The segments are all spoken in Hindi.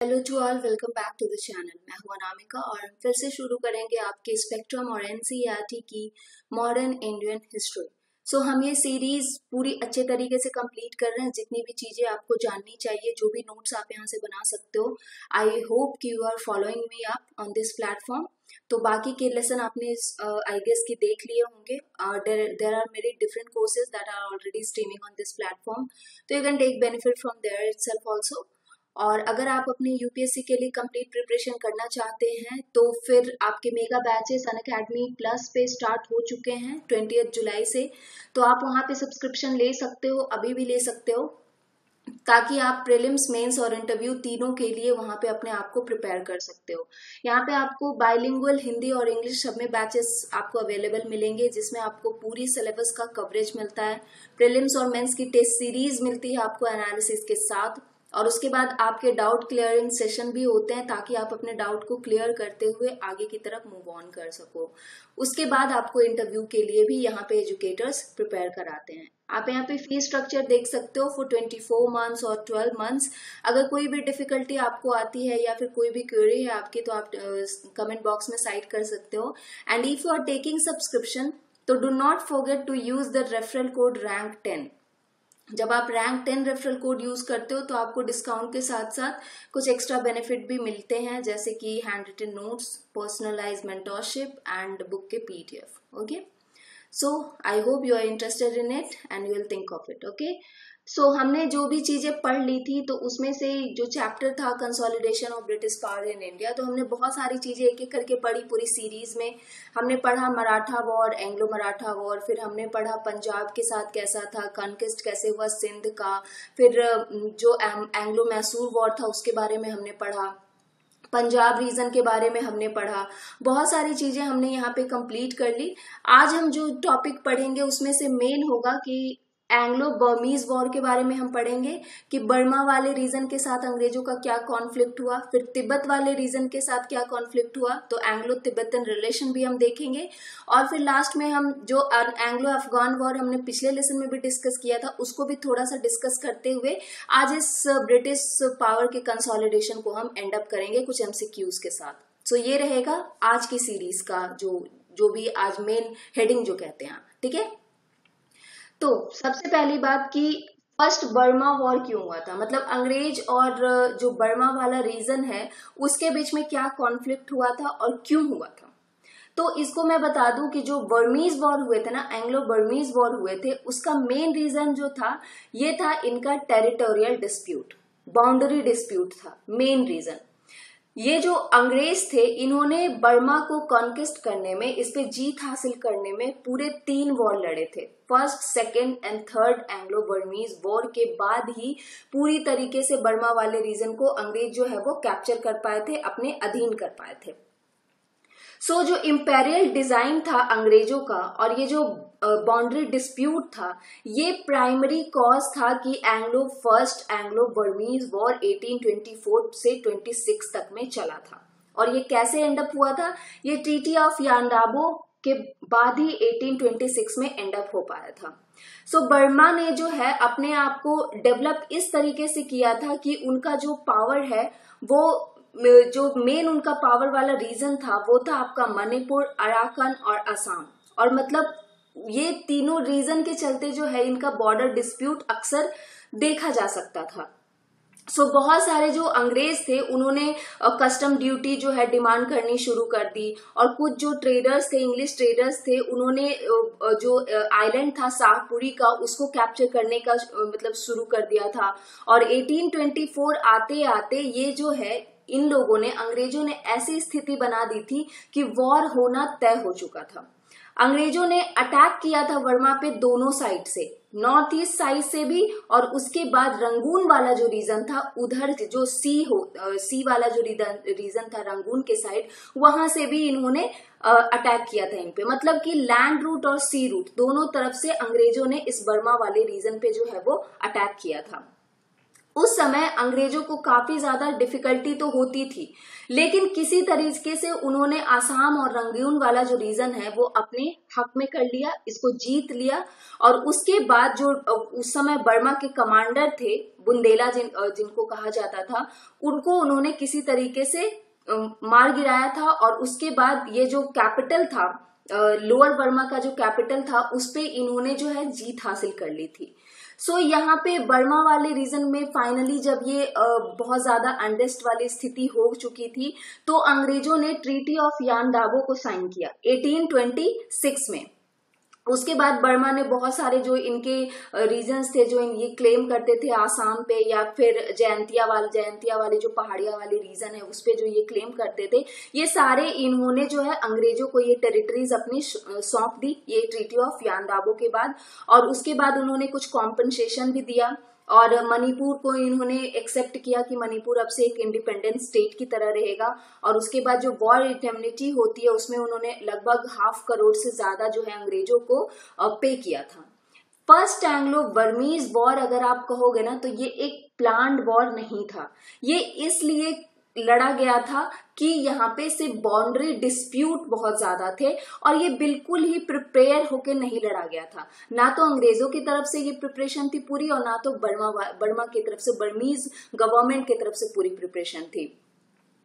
Hello to all, welcome back to the channel. मैं हूं अनामिका और हम फिर से शुरू करेंगे आपके स्पेक्ट्रम और एनसीईआरटी की मॉडर्न इंडियन हिस्ट्री। हम ये सीरीज पूरी अच्छे तरीके से कंप्लीट कर रहे हैं। जितनी भी चीजें आपको जाननी चाहिए, जो भी नोट्स आप यहाँ से बना सकते हो, आई होप कि you are following me up on this platform. तो बाकी के लेसन आपने आई गेस की देख लिए होंगे। There are many different courses that are already streaming on this platform, तो you can take benefit from there itself also. और अगर आप अपने यूपीएससी के लिए कंप्लीट प्रिपरेशन करना चाहते हैं तो फिर आपके मेगा बैचेस अनअकैडमी प्लस पे स्टार्ट हो चुके हैं 20 जुलाई से। तो आप वहां पे सब्सक्रिप्शन ले सकते हो, अभी भी ले सकते हो, ताकि आप प्रीलिम्स, मेंस और इंटरव्यू तीनों के लिए वहां पे अपने आप को प्रिपेयर कर सकते हो। यहाँ पे आपको बाइलिंगुअल हिंदी और इंग्लिश सब में बैचेस आपको अवेलेबल मिलेंगे, जिसमें आपको पूरी सिलेबस का कवरेज मिलता है। प्रीलिम्स और मेंस की टेस्ट सीरीज मिलती है आपको एनालिसिस के साथ, और उसके बाद आपके डाउट क्लियरिंग सेशन भी होते हैं, ताकि आप अपने डाउट को क्लियर करते हुए आगे की तरफ मूव ऑन कर सको। उसके बाद आपको इंटरव्यू के लिए भी यहाँ पे एजुकेटर्स प्रिपेयर कराते हैं। आप यहाँ पे फीस स्ट्रक्चर देख सकते हो फॉर 24 मंथ्स और 12 मंथ्स। अगर कोई भी डिफिकल्टी आपको आती है या फिर कोई भी क्वेरी है आपकी, तो आप कमेंट बॉक्स में साइट कर सकते हो। And if you are taking subscription, तो do not forget to use the referral code rank 10। जब आप रैंक 10 रेफरल कोड यूज करते हो तो आपको डिस्काउंट के साथ साथ कुछ एक्स्ट्रा बेनिफिट भी मिलते हैं, जैसे कि hand written notes, personalise mentorship and book के PDF. Okay, so I hope you are interested in it and you will think of it. Okay, हमने जो भी चीजें पढ़ ली थी, तो उसमें से जो चैप्टर था consolidation of British power in India, तो हमने बहुत सारी चीजें एक एक करके पढ़ी पूरी सीरीज में। हमने पढ़ा Maratha war, Anglo Maratha war, फिर हमने पढ़ा पंजाब के साथ कैसा था, कॉन्क्वेस्ट कैसे हुआ सिंध का, फिर जो एंग्लो मैसूर वॉर था उसके बारे में हमने पढ़ा, पंजाब रीजन के बारे में हमने पढ़ा। बहुत सारी चीजें हमने यहाँ पे कंप्लीट कर ली। आज हम जो टॉपिक पढ़ेंगे उसमें से मेन होगा कि एंग्लो बर्मीज वॉर के बारे में हम पढ़ेंगे, कि बर्मा वाले रीजन के साथ अंग्रेजों का क्या कॉन्फ्लिक्ट हुआ, फिर तिब्बत वाले रीजन के साथ क्या कॉन्फ्लिक्ट हुआ, तो एंग्लो तिब्बतन रिलेशन भी हम देखेंगे। और फिर लास्ट में हम जो एंग्लो अफगान वॉर हमने पिछले लेसन में भी डिस्कस किया था, उसको भी थोड़ा सा डिस्कस करते हुए आज इस ब्रिटिश पावर के कंसोलिडेशन को हम एंड अप करेंगे कुछ एमसीक्यूज के साथ। ये रहेगा आज की सीरीज का जो भी आज मेन हेडिंग जो कहते हैं, ठीक है। तो सबसे पहली बात कि फर्स्ट बर्मा वॉर क्यों हुआ था, मतलब अंग्रेज और जो बर्मा वाला रीजन है उसके बीच में क्या कॉन्फ्लिक्ट हुआ था और क्यों हुआ था। तो इसको मैं बता दूं कि जो बर्मीज वॉर हुए थे ना, एंग्लो बर्मीज वॉर हुए थे, उसका मेन रीजन जो था ये था इनका टेरिटोरियल डिस्प्यूट, बाउंड्री डिस्प्यूट था मेन रीजन। ये जो अंग्रेज थे, इन्होंने बर्मा को कॉन्क्वेस्ट करने में, इस पे जीत हासिल करने में पूरे 3 वॉर लड़े थे। First, second and third Anglo Burmese war के बाद ही पूरी तरीके से बर्मा वाले रीजन को अंग्रेज जो है वो कैप्चर कर पाए थे, अपने अधीन कर पाए थे। जो इंपेरियल डिजाइन था अंग्रेजों का और ये जो बाउंड्री डिस्प्यूट था, ये प्राइमरी कॉज था कि फर्स्ट एंग्लो बर्मीज वॉर 1824 से 26 तक में चला था। और ये कैसे एंड अप हुआ था, ये ट्रीटी ऑफ यांडाबो के बाद ही 1826 में एंड अप हो पाया था। बर्मा ने जो है अपने आप को डेवलप इस तरीके से किया था कि उनका जो पावर है वो, जो मेन उनका पावर वाला रीजन था वो था आपका मणिपुर, अराकान और असम। और मतलब ये तीनों रीजन के चलते जो है इनका बॉर्डर डिस्प्यूट अक्सर देखा जा सकता था। बहुत सारे जो अंग्रेज थे उन्होंने कस्टम ड्यूटी जो है डिमांड करनी शुरू कर दी, और कुछ जो ट्रेडर्स थे, इंग्लिश ट्रेडर्स थे, उन्होंने जो आइलैंड था शाहपुरी का, उसको कैप्चर करने का मतलब शुरू कर दिया था। और 1824 आते आते ये जो है इन लोगों ने, अंग्रेजों ने ऐसी स्थिति बना दी थी कि वॉर होना तय हो चुका था। अंग्रेजों ने अटैक किया था बर्मा पे दोनों साइड से, नॉर्थ ईस्ट साइड से भी, और उसके बाद रंगून वाला जो रीजन था उधर जो सी वाला जो रीजन था रंगून के साइड, वहां से भी इन्होंने अटैक किया था इन पे। मतलब कि लैंड रूट और सी रूट दोनों तरफ से अंग्रेजों ने इस बर्मा वाले रीजन पे जो है वो अटैक किया था। उस समय अंग्रेजों को काफी ज्यादा डिफिकल्टी तो होती थी, लेकिन किसी तरीके से उन्होंने आसाम और रंगून वाला जो रीजन है वो अपने हक में कर लिया, इसको जीत लिया। और उसके बाद जो उस समय बर्मा के कमांडर थे बुंदेला जिनको कहा जाता था, उनको उन्होंने किसी तरीके से मार गिराया था। और उसके बाद ये जो कैपिटल था, लोअर बर्मा का जो कैपिटल था, उस पे इन्होंने जो है जीत हासिल कर ली थी। सो यहाँ पे बर्मा वाले रीजन में फाइनली जब ये बहुत ज्यादा अनरेस्ट वाली स्थिति हो चुकी थी, तो अंग्रेजों ने ट्रीटी ऑफ यान दाबो को साइन किया 1826 में। उसके बाद बर्मा ने बहुत सारे जो इनके रीजन्स थे जो ये क्लेम करते थे आसाम पे, या फिर जयंतिया वाले जो पहाड़िया वाले रीजन है उस पे जो ये क्लेम करते थे, ये सारे इन्होंने जो है अंग्रेजों को ये टेरिटरीज अपनी सौंप दी ये ट्रीटी ऑफ यान दाबो के बाद। और उसके बाद उन्होंने कुछ कॉम्पनसेशन भी दिया, और मणिपुर को इन्होंने एक्सेप्ट किया कि मणिपुर अब से एक इंडिपेंडेंट स्टेट की तरह रहेगा। और उसके बाद जो वॉर इंडेमनिटी होती है उसमें उन्होंने लगभग 500 करोड़ से ज्यादा जो है अंग्रेजों को पे किया था। फर्स्ट एंग्लो बर्मीज वॉर अगर आप कहोगे ना, तो ये एक प्लान्ड वॉर नहीं था। ये इसलिए लड़ा गया था कि यहाँ पे सिर्फ बाउंड्री डिस्प्यूट बहुत ज्यादा थे, और ये बिल्कुल ही प्रिपेयर होके नहीं लड़ा गया था। ना तो अंग्रेजों की तरफ से ये प्रिपरेशन थी पूरी, और ना तो बर्मा की तरफ से, बर्मीज गवर्नमेंट की तरफ से पूरी प्रिपरेशन थी।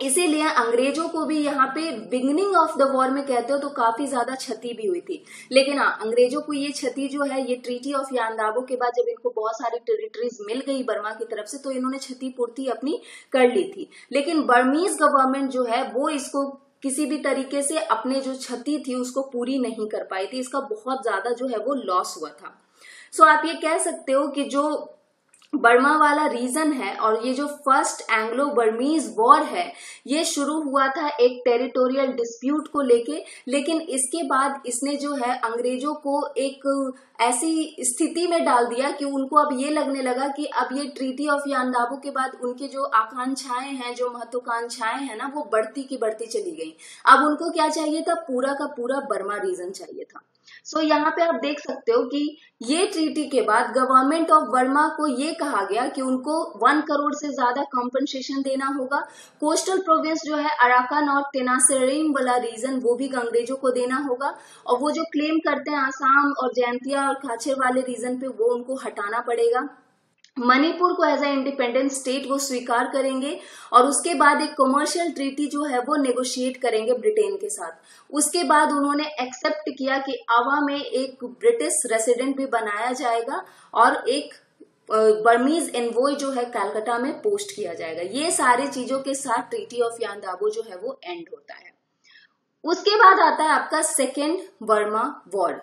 इसीलिए अंग्रेजों को भी यहाँ पे बिगिनिंग ऑफ द वॉर में कहते हो तो काफी ज्यादा क्षति भी हुई थी। लेकिन हाँ, अंग्रेजों को ये क्षति जो है ये ट्रीटी ऑफ यान दाबो के बाद जब इनको बहुत सारी टेरिटरीज मिल गई बर्मा की तरफ से, तो इन्होंने क्षतिपूर्ति अपनी कर ली थी। लेकिन बर्मीज गवर्नमेंट जो है वो इसको किसी भी तरीके से अपने जो क्षति थी उसको पूरी नहीं कर पाई थी। इसका बहुत ज्यादा जो है वो लॉस हुआ था। सो आप ये कह सकते हो कि जो बर्मा वाला रीजन है और ये जो फर्स्ट एंग्लो बर्मीज वॉर है ये शुरू हुआ था एक टेरिटोरियल डिस्प्यूट को लेके। लेकिन इसके बाद इसने जो है अंग्रेजों को एक ऐसी स्थिति में डाल दिया कि उनको अब ये लगने लगा कि अब ये ट्रीटी ऑफ यान दाबो के बाद उनकी जो आकांक्षाएं हैं, जो महत्वाकांक्षाएं हैं ना, वो बढ़ती की बढ़ती चली गई। अब उनको क्या चाहिए था, पूरा का पूरा बर्मा रीजन चाहिए था। सो यहाँ पे आप देख सकते हो कि ये ट्रीटी के बाद गवर्नमेंट ऑफ बर्मा को ये कहा गया कि उनको 1 करोड़ से ज्यादा कॉम्पनसेशन देना होगा। कोस्टल प्रोविंस जो है अराकान और तेनासेरिम वाला रीजन वो भी अंग्रेजों को देना होगा। और वो जो क्लेम करते हैं आसाम और जयंतिया और काछर वाले रीजन पे, वो उनको हटाना पड़ेगा। मणिपुर को एज ए इंडिपेंडेंट स्टेट वो स्वीकार करेंगे। और उसके बाद एक कमर्शियल ट्रीटी जो है वो नेगोशिएट करेंगे ब्रिटेन के साथ। उसके बाद उन्होंने एक्सेप्ट किया कि आवा में एक ब्रिटिश रेसिडेंट भी बनाया जाएगा और एक बर्मीज एनवॉय जो है कलकत्ता में पोस्ट किया जाएगा। ये सारी चीजों के साथ ट्रीटी ऑफ यान दाबो जो है वो एंड होता है। उसके बाद आता है आपका सेकेंड बर्मा वॉर।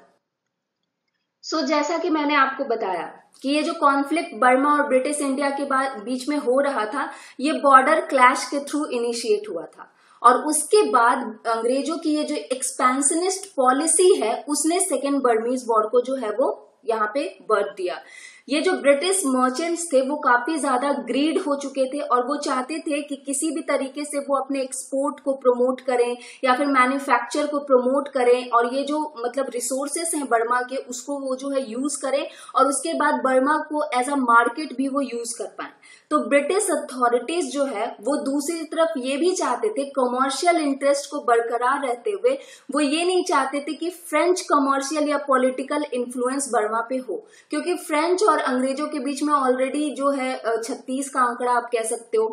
सो जैसा कि मैंने आपको बताया कि ये जो कॉन्फ्लिक्ट बर्मा और ब्रिटिश इंडिया के बीच में हो रहा था, ये बॉर्डर क्लैश के थ्रू इनिशिएट हुआ था। और उसके बाद अंग्रेजों की ये जो एक्सपेंशनिस्ट पॉलिसी है उसने सेकेंड बर्मीज वॉर को जो है वो यहाँ पे बर्थ दिया। ये जो ब्रिटिश मर्चेंट्स थे वो काफी ज्यादा ग्रीड हो चुके थे और वो चाहते थे कि किसी भी तरीके से वो अपने एक्सपोर्ट को प्रमोट करें या फिर मैन्युफैक्चर को प्रमोट करें, और ये जो मतलब रिसोर्सेस हैं बर्मा के उसको वो जो है यूज करें, और उसके बाद बर्मा को एज अ मार्केट भी वो यूज कर पाए। तो ब्रिटिश अथॉरिटीज जो है वो दूसरी तरफ ये भी चाहते थे, कमर्शियल इंटरेस्ट को बरकरार रहते हुए वो ये नहीं चाहते थे कि फ्रेंच कमर्शियल या पॉलिटिकल इन्फ्लुएंस बर्मा पे हो, क्योंकि फ्रेंच और अंग्रेजों के बीच में ऑलरेडी जो है 36 का आंकड़ा आप कह सकते हो।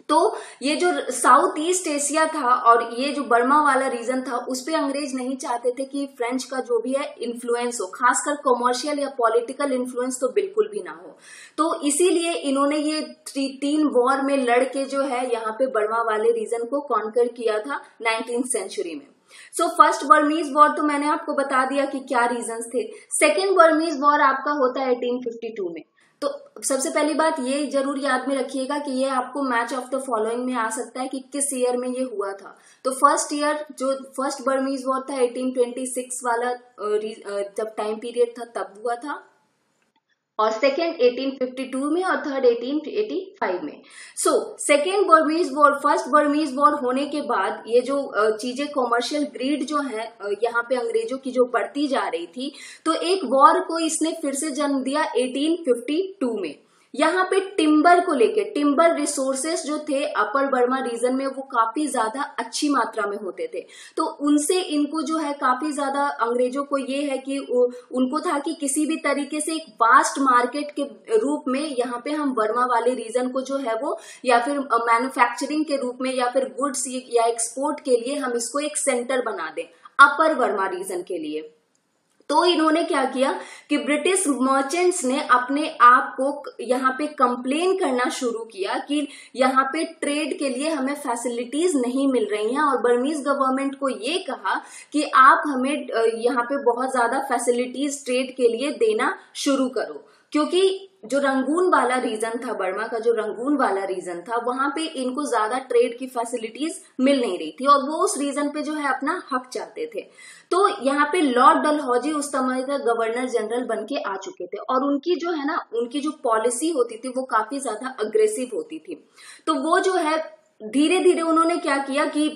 तो ये जो साउथ ईस्ट एशिया था और ये जो बर्मा वाला रीजन था उस पे अंग्रेज नहीं चाहते थे कि फ्रेंच का जो भी है इन्फ्लुएंस हो, खासकर कमर्शियल या पॉलिटिकल इन्फ्लुएंस तो बिल्कुल भी ना हो। तो इसीलिए इन्होंने ये 3 वॉर में लड़के जो है यहाँ पे बर्मा वाले रीजन को कॉन्कर किया था 19th सेंचुरी में। सो फर्स्ट बर्मीज वॉर तो मैंने आपको बता दिया कि क्या रीजंस थे। सेकेंड बर्मीज वॉर आपका होता है 1852 में। तो सबसे पहली बात ये जरूर याद में रखिएगा कि ये आपको मैच ऑफ द फॉलोइंग में आ सकता है कि किस ईयर में ये हुआ था। तो फर्स्ट ईयर जो फर्स्ट बर्मीज वॉर था 1826 वाला जब टाइम पीरियड था तब हुआ था, और सेकेंड 1852 में और थर्ड 1885 में। So second Burmese war, first Burmese war होने के बाद ये जो चीजें कमर्शियल ग्रीड जो है यहाँ पे अंग्रेजों की जो बढ़ती जा रही थी, तो एक वॉर को इसने फिर से जन्म दिया 1852 में। यहाँ पे टिम्बर को लेके, टिम्बर रिसोर्सेस जो थे अपर बर्मा रीजन में वो काफी ज्यादा अच्छी मात्रा में होते थे, तो उनसे इनको जो है काफी ज्यादा अंग्रेजों को ये है कि उनको था कि किसी भी तरीके से एक वास्ट मार्केट के रूप में यहाँ पे हम बर्मा वाले रीजन को जो है वो या फिर मैन्युफैक्चरिंग के रूप में या फिर गुड्स या एक्सपोर्ट के लिए हम इसको एक सेंटर बना दें अपर बर्मा रीजन के लिए। तो इन्होंने क्या किया कि ब्रिटिश मर्चेंट्स ने अपने आप को यहाँ पे कंप्लेन करना शुरू किया कि यहाँ पे ट्रेड के लिए हमें फैसिलिटीज नहीं मिल रही हैं, और बर्मीज गवर्नमेंट को ये कहा कि आप हमें यहाँ पे बहुत ज्यादा फैसिलिटीज ट्रेड के लिए देना शुरू करो, क्योंकि जो रंगून वाला रीजन था, बर्मा का जो रंगून वाला रीजन था, वहां पे इनको ज्यादा ट्रेड की फैसिलिटीज मिल नहीं रही थी और वो उस रीजन पे जो है अपना हक चाहते थे। तो यहाँ पे लॉर्ड डलहौजी उस समय का गवर्नर जनरल बन के आ चुके थे और उनकी जो है ना, उनकी जो पॉलिसी होती थी वो काफी ज्यादा अग्रेसिव होती थी। तो वो जो है धीरे धीरे उन्होंने क्या किया कि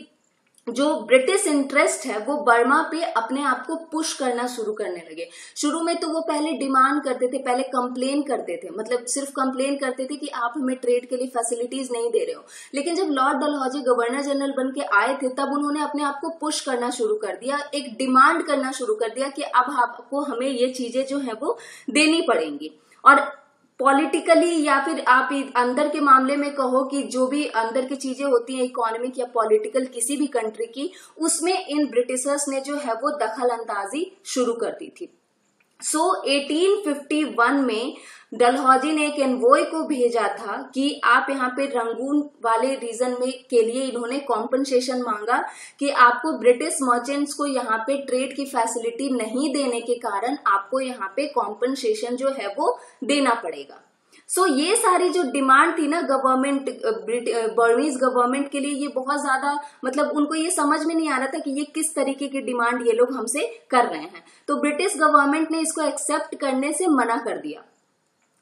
जो ब्रिटिश इंटरेस्ट है वो बर्मा पे अपने आप को पुश करना शुरू करने लगे। शुरू में तो वो पहले डिमांड करते थे, पहले कंप्लेन करते थे, मतलब सिर्फ कंप्लेन करते थे कि आप हमें ट्रेड के लिए फैसिलिटीज नहीं दे रहे हो। लेकिन जब लॉर्ड डलहौजी गवर्नर जनरल बन के आए थे तब उन्होंने अपने आप को पुश करना शुरू कर दिया, एक डिमांड करना शुरू कर दिया कि अब आपको हमें ये चीजें जो है वो देनी पड़ेंगी। और पॉलिटिकली या फिर आप अंदर के मामले में कहो कि जो भी अंदर की चीजें होती हैं इकोनॉमिक या पॉलिटिकल किसी भी कंट्री की, उसमें इन ब्रिटिशर्स ने जो है वो दखल अंदाजी शुरू कर दी थी। 1851 में डलहौजी ने एक एनवॉय को भेजा था कि आप यहाँ पे रंगून वाले रीजन में के लिए इन्होंने कॉम्पनसेशन मांगा कि आपको ब्रिटिश मर्चेंट्स को यहाँ पे ट्रेड की फैसिलिटी नहीं देने के कारण आपको यहाँ पे कॉम्पनसेशन जो है वो देना पड़ेगा। ये सारी जो डिमांड थी ना गवर्नमेंट, बर्मीज गवर्नमेंट के लिए, ये बहुत ज्यादा मतलब उनको ये समझ में नहीं आ रहा था कि ये किस तरीके की डिमांड ये लोग हमसे कर रहे हैं। तो ब्रिटिश गवर्नमेंट ने इसको एक्सेप्ट करने से मना कर दिया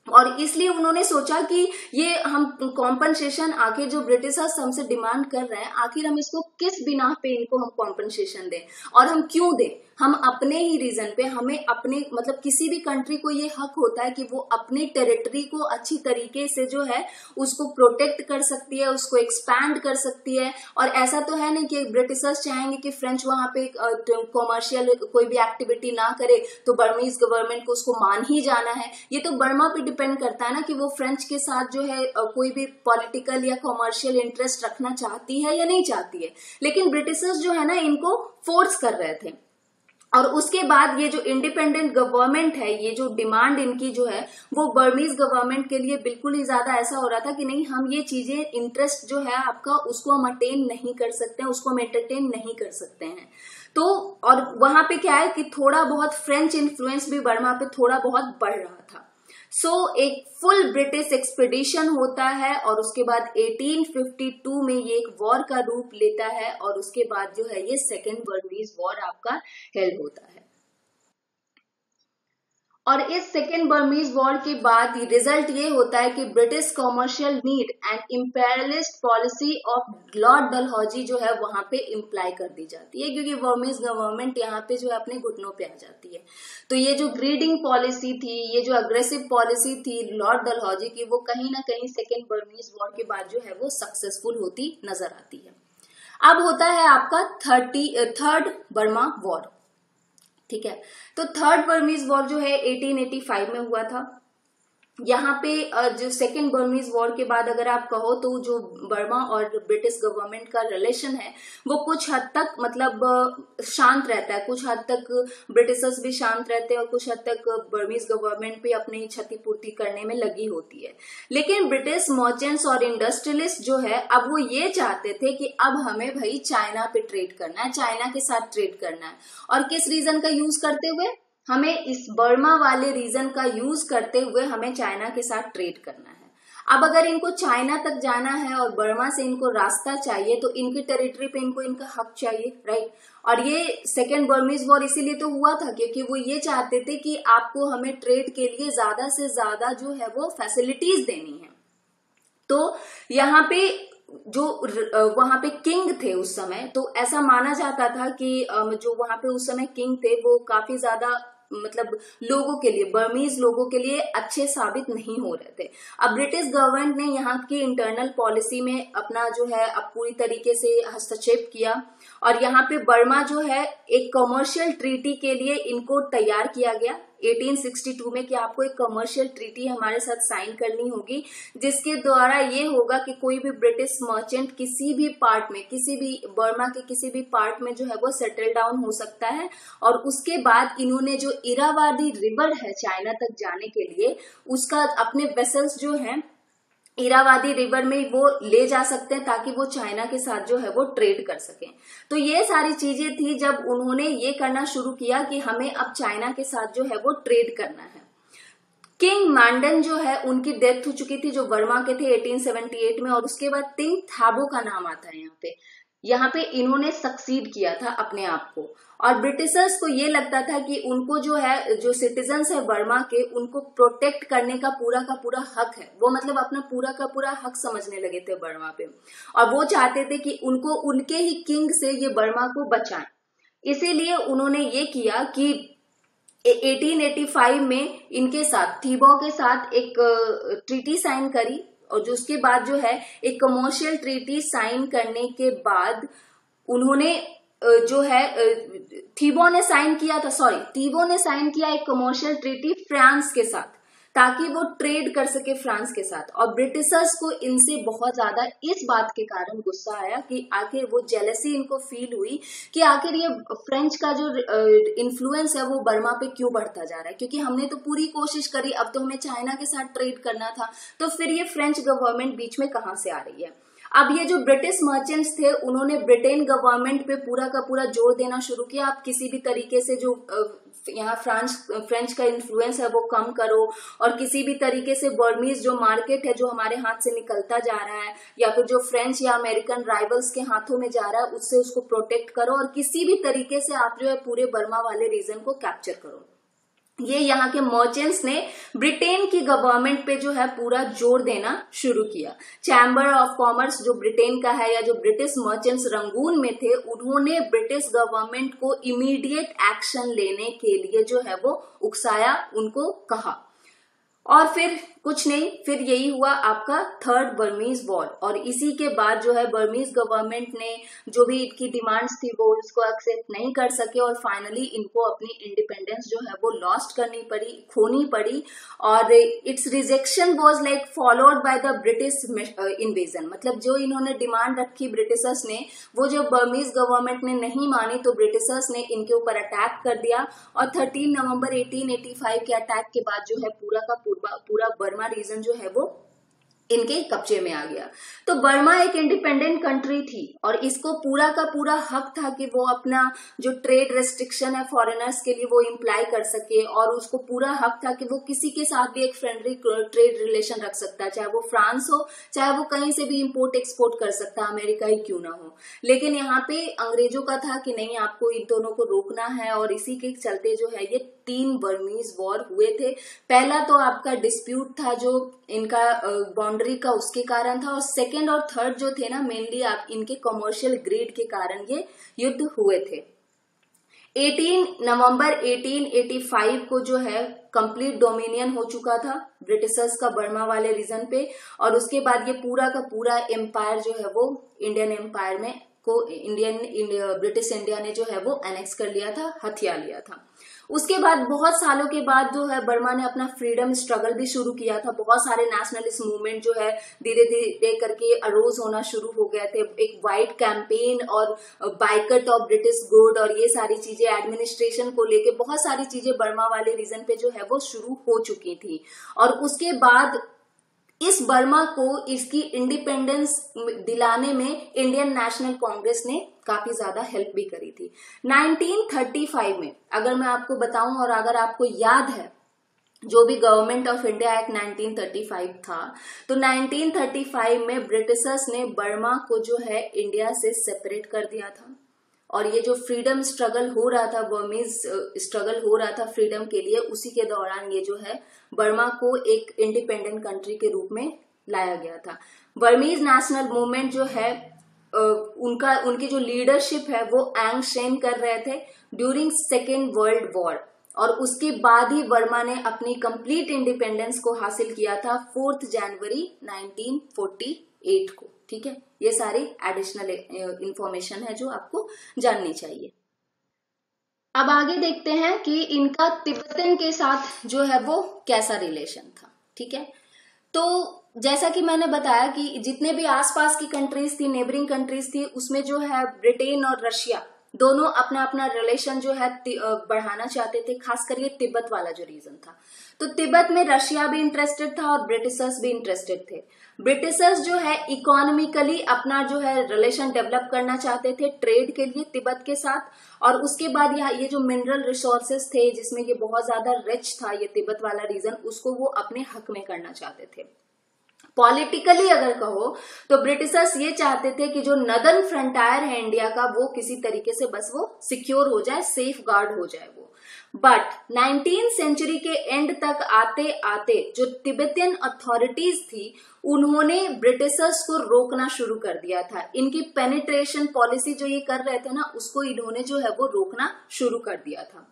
और इसलिए उन्होंने सोचा कि ये हम कॉम्पनसेशन आखिर जो ब्रिटिशर्स हमसे डिमांड कर रहे हैं, आखिर हम इसको किस बिना पे इनको हम कॉम्पनसेशन दें और हम क्यों दें। हम अपने ही रीजन पे, हमें अपने मतलब किसी भी कंट्री को ये हक होता है कि वो अपनी टेरिटरी को अच्छी तरीके से जो है उसको प्रोटेक्ट कर सकती है, उसको एक्सपैंड कर सकती है। और ऐसा तो है नहीं कि ब्रिटिशर्स चाहेंगे कि फ्रेंच वहां पे कॉमर्शियल कोई भी एक्टिविटी ना करे तो बर्मीज गवर्नमेंट को उसको मान ही जाना है। ये तो बर्मा पे डिपेंड करता है ना कि वो फ्रेंच के साथ जो है कोई भी पॉलिटिकल या कॉमर्शियल इंटरेस्ट रखना चाहती है या नहीं चाहती है। लेकिन ब्रिटिशर्स जो है ना इनको फोर्स कर रहे थे। और उसके बाद ये जो इंडिपेंडेंट गवर्नमेंट है, ये जो डिमांड इनकी जो है वो बर्मीज गवर्नमेंट के लिए बिल्कुल ही ज्यादा ऐसा हो रहा था कि नहीं, हम ये चीजें इंटरेस्ट जो है आपका उसको हम अटेन नहीं कर सकते हैं, उसको हम एंटरटेन नहीं कर सकते हैं। तो और वहां पे क्या है कि थोड़ा बहुत फ्रेंच इन्फ्लुएंस भी बर्मा पे थोड़ा बहुत बढ़ रहा था। एक फुल ब्रिटिश एक्सपीडिशन होता है और उसके बाद 1852 में ये एक वॉर का रूप लेता है और उसके बाद जो है ये सेकेंड बर्मीज वॉर आपका हेल्ड होता है। और इस सेकेंड बर्मीज वॉर के बाद रिजल्ट ये होता है कि British commercial need and imperialist policy of Lord Dalhousie जो है वहां पे इम्प्लाई कर दी जाती है, क्योंकि बर्मीज गवर्नमेंट यहाँ पे जो है अपने घुटनों पे आ जाती है। तो ये जो ग्रीडिंग पॉलिसी थी, ये जो अग्रेसिव पॉलिसी थी लॉर्ड डलहौजी की, वो कहीं ना कहीं सेकेंड बर्मीज वॉर के बाद जो है वो सक्सेसफुल होती नजर आती है। अब होता है आपका थर्ड बर्मा वॉर। ठीक है, तो थर्ड बर्मीज वॉर जो है 1885 में हुआ था। यहाँ पे जो सेकेंड बर्मीज वॉर के बाद अगर आप कहो तो जो बर्मा और ब्रिटिश गवर्नमेंट का रिलेशन है वो कुछ हद तक मतलब शांत रहता है, कुछ हद तक ब्रिटिशर्स भी शांत रहते हैं और कुछ हद तक बर्मीज गवर्नमेंट भी अपनी क्षतिपूर्ति करने में लगी होती है। लेकिन ब्रिटिश मर्चेंट्स और इंडस्ट्रियलिस्ट जो है अब वो ये चाहते थे कि अब हमें भाई चाइना पे ट्रेड करना है, चाइना के साथ ट्रेड करना है। और किस रीजन का यूज करते हुए, हमें इस बर्मा वाले रीजन का यूज करते हुए हमें चाइना के साथ ट्रेड करना है। अब अगर इनको चाइना तक जाना है और बर्मा से इनको रास्ता चाहिए तो इनकी टेरिटरी पे इनको इनका हक चाहिए, राइट। और ये सेकेंड बर्मीज वॉर इसीलिए तो हुआ था क्योंकि वो ये चाहते थे कि आपको हमें ट्रेड के लिए ज्यादा से ज्यादा जो है वो फैसिलिटीज देनी है। तो यहाँ पे जो वहां पे किंग थे उस समय, तो ऐसा माना जाता था कि जो वहां पे उस समय किंग थे वो काफी ज्यादा मतलब लोगों के लिए, बर्मीज लोगों के लिए अच्छे साबित नहीं हो रहे थे। अब ब्रिटिश गवर्नमेंट ने यहाँ की इंटरनल पॉलिसी में अपना जो है अब पूरी तरीके से हस्तक्षेप किया और यहाँ पे बर्मा जो है एक कमर्शियल ट्रीटी के लिए इनको तैयार किया गया 1862 में कि आपको एक कमर्शियल ट्रीटी हमारे साथ साइन करनी होगी, जिसके द्वारा ये होगा कि कोई भी ब्रिटिश मर्चेंट किसी भी पार्ट में, किसी भी बर्मा के किसी भी पार्ट में जो है वो सेटल डाउन हो सकता है। और उसके बाद इन्होंने जो इरावादी रिवर है चाइना तक जाने के लिए, उसका अपने वेसल्स जो है इरावादी रिवर में वो ले जा सकते हैं ताकि वो चाइना के साथ जो है वो ट्रेड कर सकें। तो ये सारी चीजें थी जब उन्होंने ये करना शुरू किया कि हमें अब चाइना के साथ जो है वो ट्रेड करना है। किंग मैंडन जो है उनकी डेथ हो चुकी थी जो बर्मा के थे 1878 में, और उसके बाद तिंग थाबो का नाम आता है यहाँ पे इन्होंने सक्सीड किया था अपने आप को। और ब्रिटिशर्स को ये लगता था कि उनको जो है, जो सिटीजन्स है बर्मा के, उनको प्रोटेक्ट करने का पूरा हक है, वो मतलब अपना पूरा का पूरा हक समझने लगे थे बर्मा पे, और वो चाहते थे कि उनको उनके ही किंग से ये बर्मा को बचाएं। इसीलिए उन्होंने ये किया कि 1885 में इनके साथ, थीबो के साथ एक ट्रीटी साइन करी, और जो उसके बाद जो है एक कमर्शियल ट्रीटी साइन करने के बाद उन्होंने जो है थीबो ने साइन किया एक कमर्शियल ट्रीटी फ्रांस के साथ ताकि वो ट्रेड कर सके फ्रांस के साथ। और ब्रिटिशर्स को इनसे बहुत ज्यादा इस बात के कारण गुस्सा आया कि आखिर वो जेलसी इनको फील हुई कि आखिर ये फ्रेंच का जो इन्फ्लुएंस है वो बर्मा पे क्यों बढ़ता जा रहा है, क्योंकि हमने तो पूरी कोशिश करी, अब तो हमें चाइना के साथ ट्रेड करना था, तो फिर ये फ्रेंच गवर्नमेंट बीच में कहां से आ रही है। अब ये जो ब्रिटिश मर्चेंट्स थे उन्होंने ब्रिटेन गवर्नमेंट पे पूरा का पूरा जोर देना शुरू किया, आप किसी भी तरीके से जो यहाँ फ्रेंच का इन्फ्लुएंस है वो कम करो, और किसी भी तरीके से बर्मीज जो मार्केट है जो हमारे हाथ से निकलता जा रहा है या फिर जो फ्रेंच या अमेरिकन राइवल्स के हाथों में जा रहा है उससे उसको प्रोटेक्ट करो, और किसी भी तरीके से आप जो है पूरे बर्मा वाले रीजन को कैप्चर करो। ये यहाँ के मर्चेंट्स ने ब्रिटेन की गवर्नमेंट पे जो है पूरा जोर देना शुरू किया। चैम्बर ऑफ कॉमर्स जो ब्रिटेन का है, या जो ब्रिटिश मर्चेंट्स रंगून में थे, उन्होंने ब्रिटिश गवर्नमेंट को इमीडिएट एक्शन लेने के लिए जो है वो उकसाया, उनको कहा। और फिर कुछ नहीं, फिर यही हुआ आपका थर्ड बर्मीज वॉर। और इसी के बाद जो है बर्मीज गवर्नमेंट ने जो भी इनकी डिमांड्स थी वो इसको एक्सेप्ट नहीं कर सके, और फाइनली इनको अपनी इंडिपेंडेंस जो है वो लॉस्ट करनी पड़ी, खोनी पड़ी। और it's rejection was like followed by the British invasion, मतलब जो इन्होंने डिमांड रखी ब्रिटिशर्स ने, वो जब बर्मीज गवर्नमेंट ने नहीं मानी तो ब्रिटिशर्स ने इनके ऊपर अटैक कर दिया। और 13 नवंबर 1885 के अटैक के बाद जो है पूरा बर्मा रीजन जो है वो इनके कब्जे में आ गया। तो बर्मा एक इंडिपेंडेंट कंट्री थी और इसको पूरा का पूरा हक था कि वो अपना जो ट्रेड रेस्ट्रिक्शन है फॉरेनर्स के लिए वो इम्प्लाई कर सके, और उसको पूरा हक था कि वो किसी के साथ भी एक फ्रेंडली ट्रेड रिलेशन रख सकता है, चाहे वो फ्रांस हो, चाहे वो कहीं से भी इंपोर्ट एक्सपोर्ट कर सकता है, अमेरिका ही क्यों ना हो। लेकिन यहाँ पे अंग्रेजों का था कि नहीं, आपको इन दोनों को रोकना है, और इसी के चलते जो है ये 3 बर्मीज वॉर हुए थे। पहला तो आपका डिस्प्यूट था जो इनका बाउंड्री का, उसके कारण था, और सेकेंड और थर्ड जो थे ना मेनली आप इनके कमर्शियल ग्रीड के कारण ये युद्ध हुए थे। 18 नवंबर 1885 को जो है कंप्लीट डोमिनियन हो चुका था ब्रिटिशर्स का बर्मा वाले रीजन पे, और उसके बाद ये पूरा का पूरा एम्पायर जो है वो इंडियन एम्पायर में को ब्रिटिश इंडिया ने जो है वो एनेक्स कर लिया था, हथिया लिया था। उसके बाद बहुत सालों के बाद जो है बर्मा ने अपना फ्रीडम स्ट्रगल भी शुरू किया था। बहुत सारे नेशनलिस्ट मूवमेंट जो है धीरे धीरे करके अरोज होना शुरू हो गए थे। एक वाइट कैंपेन और बाइकट ऑफ ब्रिटिश गुड और ये सारी चीजें एडमिनिस्ट्रेशन को लेके बहुत सारी चीजें बर्मा वाले रीजन पे जो है वो शुरू हो चुकी थी। और उसके बाद इस बर्मा को इसकी इंडिपेंडेंस दिलाने में इंडियन नेशनल कांग्रेस ने काफी ज्यादा हेल्प भी करी थी। 1935 में अगर मैं आपको बताऊं और अगर आपको याद है जो भी गवर्नमेंट ऑफ इंडिया एक्ट 1935 था, तो 1935 में ब्रिटिशर्स ने बर्मा को जो है इंडिया से सेपरेट कर दिया था। और ये जो फ्रीडम स्ट्रगल हो रहा था, बर्मीज स्ट्रगल हो रहा था फ्रीडम के लिए, उसी के दौरान ये जो है बर्मा को एक इंडिपेंडेंट कंट्री के रूप में लाया गया था। बर्मीज नेशनल मूवमेंट जो है उनकी जो लीडरशिप है वो एंग शेन कर रहे थे ड्यूरिंग सेकेंड वर्ल्ड वॉर। और उसके बाद ही वर्मा ने अपनी कंप्लीट इंडिपेंडेंस को हासिल किया था 4 जनवरी 1948 को। ठीक है, ये सारी एडिशनल इंफॉर्मेशन है जो आपको जाननी चाहिए। अब आगे देखते हैं कि इनका तिब्बतन के साथ जो है वो कैसा रिलेशन था। ठीक है, तो जैसा कि मैंने बताया कि जितने भी आसपास की कंट्रीज थी, नेबरिंग कंट्रीज थी, उसमें जो है ब्रिटेन और रशिया दोनों अपना अपना रिलेशन जो है बढ़ाना चाहते थे, खासकर ये तिब्बत वाला जो रीजन था। तो तिब्बत में रशिया भी इंटरेस्टेड था और ब्रिटिशर्स भी इंटरेस्टेड थे। ब्रिटिशर्स जो है इकोनॉमिकली अपना जो है रिलेशन डेवलप करना चाहते थे ट्रेड के लिए तिब्बत के साथ, और उसके बाद यहाँ ये जो मिनरल रिसोर्सेस थे जिसमें ये बहुत ज्यादा रिच था ये तिब्बत वाला रीजन, उसको वो अपने हक में करना चाहते थे। पॉलिटिकली अगर कहो तो ब्रिटिशर्स ये चाहते थे कि जो नदर्न फ्रंटायर है इंडिया का वो किसी तरीके से बस वो सिक्योर हो जाए, सेफ गार्ड हो जाए वो। बट 19th सेंचुरी के एंड तक आते आते जो तिब्बतियन अथॉरिटीज थी उन्होंने ब्रिटिशर्स को रोकना शुरू कर दिया था। इनकी पेनिट्रेशन पॉलिसी जो ये कर रहे थे ना, उसको इन्होंने जो है वो रोकना शुरू कर दिया था।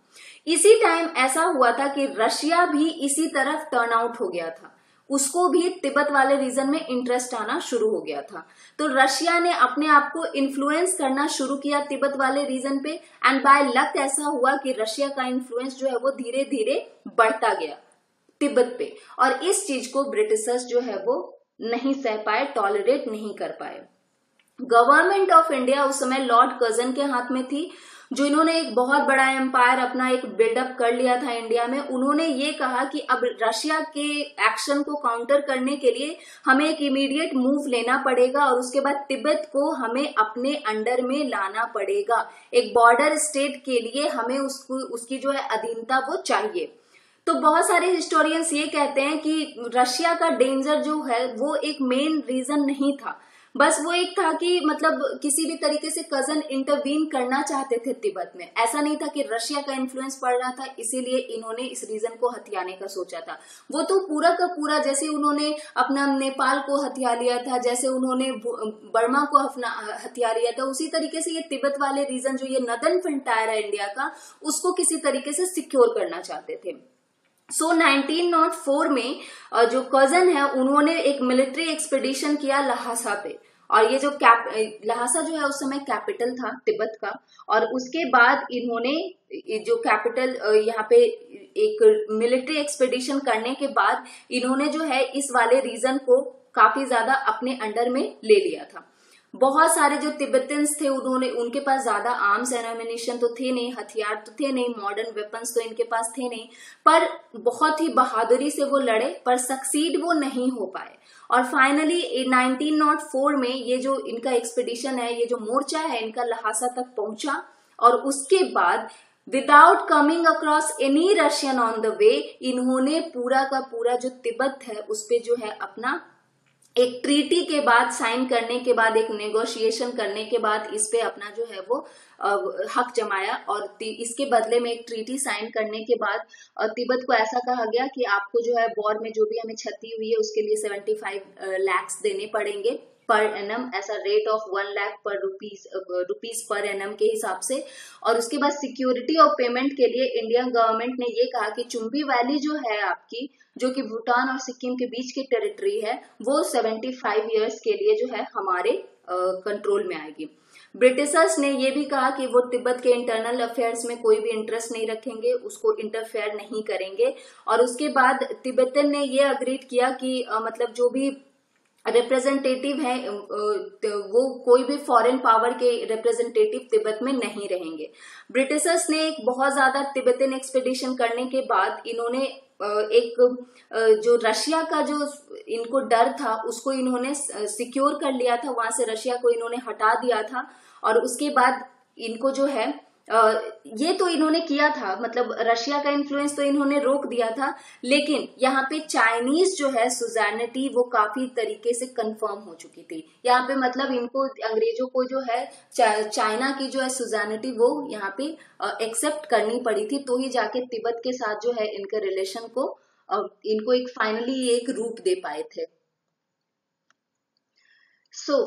इसी टाइम ऐसा हुआ था कि रशिया भी इसी तरफ टर्न आउट हो गया था, उसको भी तिब्बत वाले रीजन में इंटरेस्ट आना शुरू हो गया था। तो रशिया ने अपने आप को इन्फ्लुएंस करना शुरू किया तिब्बत वाले रीजन पे, एंड बाय लक ऐसा हुआ कि रशिया का इन्फ्लुएंस जो है वो धीरे धीरे बढ़ता गया तिब्बत पे, और इस चीज को ब्रिटिशर्स जो है वो नहीं सह पाए, टॉलरेट नहीं कर पाए। गवर्नमेंट ऑफ इंडिया उस समय लॉर्ड कर्जन के हाथ में थी, जो इन्होंने एक बहुत बड़ा एम्पायर अपना एक बिल्डअप कर लिया था इंडिया में। उन्होंने ये कहा कि अब रशिया के एक्शन को काउंटर करने के लिए हमें एक इमीडिएट मूव लेना पड़ेगा और उसके बाद तिब्बत को हमें अपने अंडर में लाना पड़ेगा। एक बॉर्डर स्टेट के लिए हमें उसकी जो है अधीनता वो चाहिए। तो बहुत सारे हिस्टोरियंस ये कहते हैं कि रशिया का डेंजर जो है वो एक मेन रीजन नहीं था, बस वो एक था कि मतलब किसी भी तरीके से कजन इंटरवीन करना चाहते थे तिब्बत में। ऐसा नहीं था कि रशिया का इन्फ्लुएंस पड़ रहा था इसीलिए इन्होंने इस रीजन को हथियाने का सोचा था। वो तो पूरा का पूरा, जैसे उन्होंने अपना नेपाल को हथिया लिया था, जैसे उन्होंने बर्मा को अपना हथिया लिया था, उसी तरीके से ये तिब्बत वाले रीजन जो ये नदर्न फ्रंटायर है इंडिया का, उसको किसी तरीके से सिक्योर करना चाहते थे। सो 1904 में जो कजन है उन्होंने एक मिलिट्री एक्सपेडिशन किया लहासा पे, और ये जो लहासा जो है उस समय कैपिटल था तिब्बत का, और उसके बाद इन्होंने जो कैपिटल यहाँ पे एक मिलिट्री एक्सपेडिशन करने के बाद इन्होंने जो है इस वाले रीजन को काफी ज्यादा अपने अंडर में ले लिया था। बहुत सारे जो तिब्बतियंस थे उन्होंने, उनके पास ज्यादा आर्म्स एंड एमिनिशन तो थे नहीं, हथियार तो थे नहीं, मॉडर्न वेपन्स तो इनके पास थे नहीं, पर बहुत ही बहादुरी से वो लड़े, पर सक्सीड वो नहीं हो पाए। और फाइनली 1904 में ये जो इनका एक्सपेडिशन है, ये जो मोर्चा है इनका लहासा तक पहुंचा, और उसके बाद without coming across any Russian on the way इन्होंने पूरा का पूरा जो तिब्बत है उस पे जो है अपना एक ट्रीटी के बाद साइन करने के बाद, एक नेगोशिएशन करने के बाद इस पे अपना जो है वो हक जमाया, और इसके बदले में एक ट्रीटी साइन करने के बाद तिब्बत को ऐसा कहा गया कि आपको जो है वॉर में जो भी हमें क्षति हुई है उसके लिए 75 लाख देने पड़ेंगे पर एनम, ऐसा रेट ऑफ 1 लाख पर रुपीस पर एनम के हिसाब से। और उसके बाद सिक्योरिटी ऑफ पेमेंट के लिए इंडियन गवर्नमेंट ने ये कहा कि चुम्बी वैली जो है आपकी, जो कि भूटान और सिक्किम के बीच की टेरिटरी है, वो 75 ईयर्स के लिए जो है हमारे कंट्रोल में आएगी। ब्रिटिशर्स ने ये भी कहा कि वो तिब्बत के इंटरनल अफेयर्स में कोई भी इंटरेस्ट नहीं रखेंगे, उसको इंटरफेयर नहीं करेंगे। और उसके बाद तिब्बतन ने ये अग्रीड किया कि मतलब जो भी रिप्रेजेंटेटिव है वो कोई भी फॉरेन पावर के रिप्रेजेंटेटिव तिब्बत में नहीं रहेंगे। ब्रिटिशर्स ने एक बहुत ज्यादा तिब्बतन एक्सपेडिशन करने के बाद इन्होंने एक जो रशिया का जो इनको डर था उसको इन्होंने सिक्योर कर लिया था, वहां से रशिया को इन्होंने हटा दिया था। और उसके बाद इनको जो है ये तो इन्होंने किया था, मतलब रशिया का इन्फ्लुएंस तो इन्होंने रोक दिया था, लेकिन यहाँ पे चाइनीज जो है सुजैनिटी वो काफी तरीके से कंफर्म हो चुकी थी। यहाँ पे मतलब इनको अंग्रेजों को जो है चाइना की जो है सुजैनिटी वो यहाँ पे एक्सेप्ट करनी पड़ी थी, तो ही जाके तिब्बत के साथ जो है इनके रिलेशन को इनको एक फाइनली एक रूप दे पाए थे। सो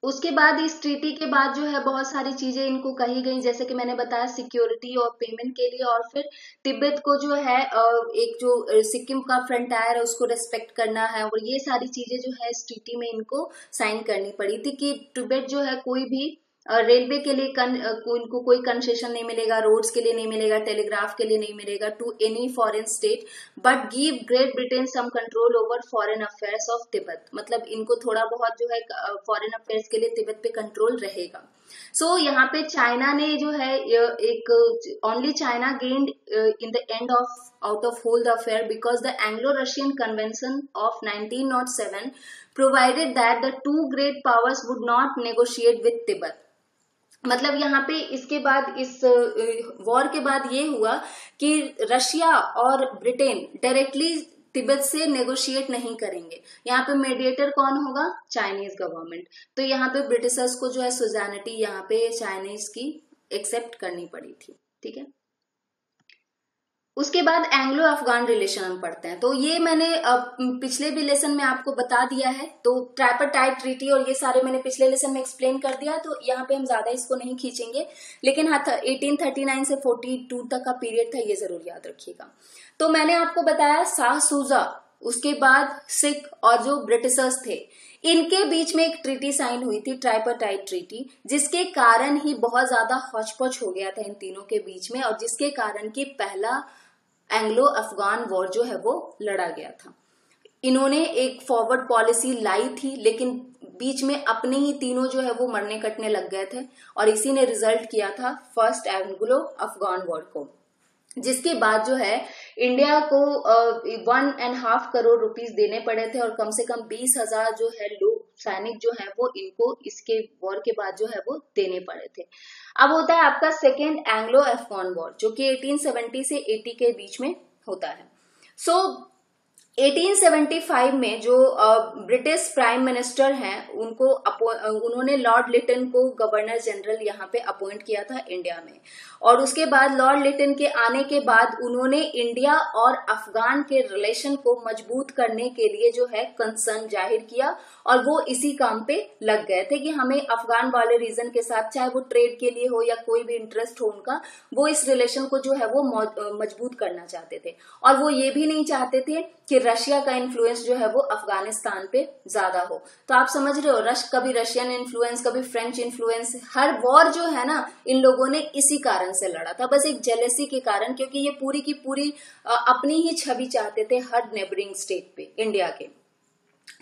उसके बाद इस ट्रीटी के बाद जो है बहुत सारी चीजें इनको कही गई, जैसे कि मैंने बताया सिक्योरिटी और पेमेंट के लिए, और फिर तिब्बत को जो है एक जो सिक्किम का फ्रंटायर है उसको रेस्पेक्ट करना है, और ये सारी चीजें जो है इस ट्रीटी में इनको साइन करनी पड़ी थी कि तिब्बत जो है कोई भी रेलवे के लिए इनको कोई कंसेशन नहीं मिलेगा, रोड्स के लिए नहीं मिलेगा, टेलीग्राफ के लिए नहीं मिलेगा to any foreign state, but give Great Britain some control over foreign affairs of Tibet. मतलब इनको थोड़ा बहुत जो है फॉरेन अफेयर्स के लिए तिब्बत पे कंट्रोल रहेगा। सो यहाँ पे चाइना ने जो है एक only China gained in the end of out of whole the affair because the Anglo Russian convention of 1907 provided that the two great powers would not negotiate with Tibet. मतलब यहाँ पे इसके बाद इस वॉर के बाद ये हुआ कि रशिया और ब्रिटेन डायरेक्टली तिब्बत से नेगोशिएट नहीं करेंगे। यहाँ पे मीडिएटर कौन होगा? Chinese government. तो यहाँ पे ब्रिटिशर्स को जो है सुजानिटी यहाँ पे चाइनीज की एक्सेप्ट करनी पड़ी थी। ठीक है, उसके बाद एंग्लो अफगान रिलेशन हम पढ़ते हैं। तो ये मैंने पिछले भी लेसन में आपको बता दिया है, तो ट्राइपार्टाइट ट्रीटी और ये सारे मैंने पिछले लेसन में एक्सप्लेन कर दिया, तो यहाँ पे हम ज्यादा इसको नहीं खींचेंगे। लेकिन हाँ 1839 से 42 तक का पीरियड था, ये जरूर याद रखिएगा। तो मैंने आपको बताया शाह सूजा, उसके बाद सिख और जो ब्रिटिशर्स थे इनके बीच में एक ट्रीटी साइन हुई थी, ट्राइपार्टाइट ट्रीटी, जिसके कारण ही बहुत ज्यादा हौच-पौच हो गया था इन तीनों के बीच में, और जिसके कारण की पहला एंग्लो अफगान वॉर जो है वो लड़ा गया था। इन्होंने एक फॉरवर्ड पॉलिसी लाई थी, लेकिन बीच में अपने ही तीनों जो है वो मरने कटने लग गए थे, और इसी ने रिजल्ट किया था फर्स्ट एंग्लो अफगान वॉर को, जिसके बाद जो है इंडिया को 1.5 करोड़ रुपीस देने पड़े थे, और कम से कम 20,000 जो है लोग सैनिक जो है वो इनको इसके वॉर के बाद जो है वो देने पड़े थे। अब होता है आपका सेकेंड एंग्लो अफगान वॉर, जो कि 1870 से 80 के बीच में होता है। सो 1875 में जो ब्रिटिश प्राइम मिनिस्टर हैं उन्होंने लॉर्ड लिटन को गवर्नर जनरल यहाँ पे अपॉइंट किया था इंडिया में, और उसके बाद लॉर्ड लिटन के आने के बाद उन्होंने इंडिया और अफगान के रिलेशन को मजबूत करने के लिए जो है कंसर्न जाहिर किया, और वो इसी काम पे लग गए थे कि हमें अफगान वाले रीजन के साथ, चाहे वो ट्रेड के लिए हो या कोई भी इंटरेस्ट हो उनका, वो इस रिलेशन को जो है वो मजबूत करना चाहते थे। और वो ये भी नहीं चाहते थे कि रशिया का इन्फ्लुएंस जो है वो अफगानिस्तान पे ज्यादा हो। तो आप समझ रहे हो, कभी रशियन इन्फ्लुएंस, कभी फ्रेंच इन्फ्लुएंस, हर वॉर जो है ना इन लोगों ने इसी कारण से लड़ा था, बस एक जेलेसी के कारण, क्योंकि ये पूरी की पूरी अपनी ही छवि चाहते थे हर नेबरिंग स्टेट पे इंडिया के।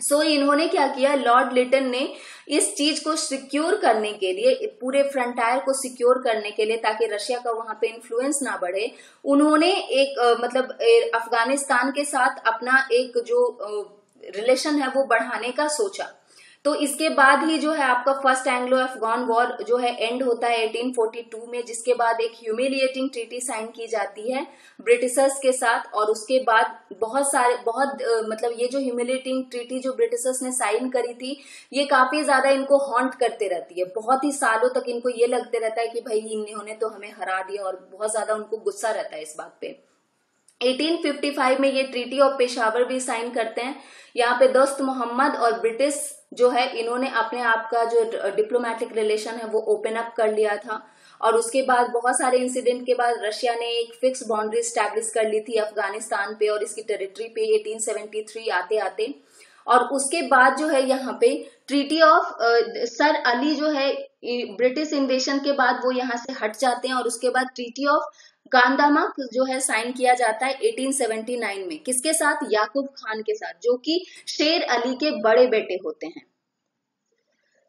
सो इन्होंने क्या किया, लॉर्ड लिटन ने इस चीज को सिक्योर करने के लिए, पूरे फ्रंटायर को सिक्योर करने के लिए, ताकि रशिया का वहां पे इन्फ्लुएंस ना बढ़े, उन्होंने एक मतलब अफगानिस्तान के साथ अपना एक जो रिलेशन है वो बढ़ाने का सोचा। तो इसके बाद ही जो है आपका फर्स्ट एंग्लो अफगान वॉर जो है एंड होता है 1842 में, जिसके बाद एक ह्यूमिलिएटिंग ट्रीटी साइन की जाती है ब्रिटिशर्स के साथ, और उसके बाद मतलब ये जो ह्यूमिलिएटिंग ट्रीटी जो ब्रिटिशर्स ने साइन करी थी, ये काफी ज्यादा इनको हॉन्ट करते रहती है, बहुत ही सालों तक इनको ये लगते रहता है कि भाई इन्होंने तो हमें हरा दिया, और बहुत ज्यादा उनको गुस्सा रहता है इस बात पे। 1855 में ये ट्रीटी ऑफ पेशावर भी साइन करते हैं। यहाँ पे दोस्त मोहम्मद और ब्रिटिश जो है इन्होंने अपने आप का जो डिप्लोमेटिक रिलेशन है वो ओपन अप कर लिया था, और उसके बाद बहुत सारे इंसिडेंट के बाद रशिया ने एक फिक्स बाउंड्री स्टैब्लिश कर ली थी अफगानिस्तान पे और इसकी टेरिटरी पे 1873 आते आते। और उसके बाद जो है यहाँ पे ट्रीटी ऑफ सर अली जो है ब्रिटिश इन्वेशन के बाद वो यहाँ से हट जाते हैं, और उसके बाद ट्रीटी ऑफ गांदामक जो है साइन किया जाता है 1879 में, किसके साथ? याकूब खान के साथ, जो कि शेर अली के बड़े बेटे होते हैं।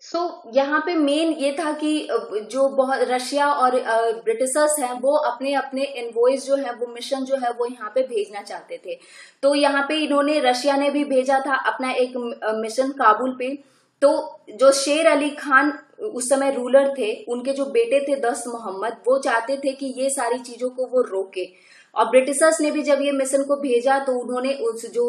सो यहाँ पे मेन ये था कि जो बहुत रशिया और ब्रिटिशर्स हैं वो अपने अपने एनवॉयज जो है वो मिशन जो है वो यहाँ पे भेजना चाहते थे। तो यहाँ पे इन्होंने रशिया ने भी भेजा था अपना एक मिशन काबुल पे। तो जो शेर अली खान उस समय रूलर थे, उनके जो बेटे थे दोस्त मोहम्मद, वो चाहते थे कि ये सारी चीजों को वो रोके, और ब्रिटिशर्स ने भी जब ये मिशन को भेजा तो उन्होंने उस जो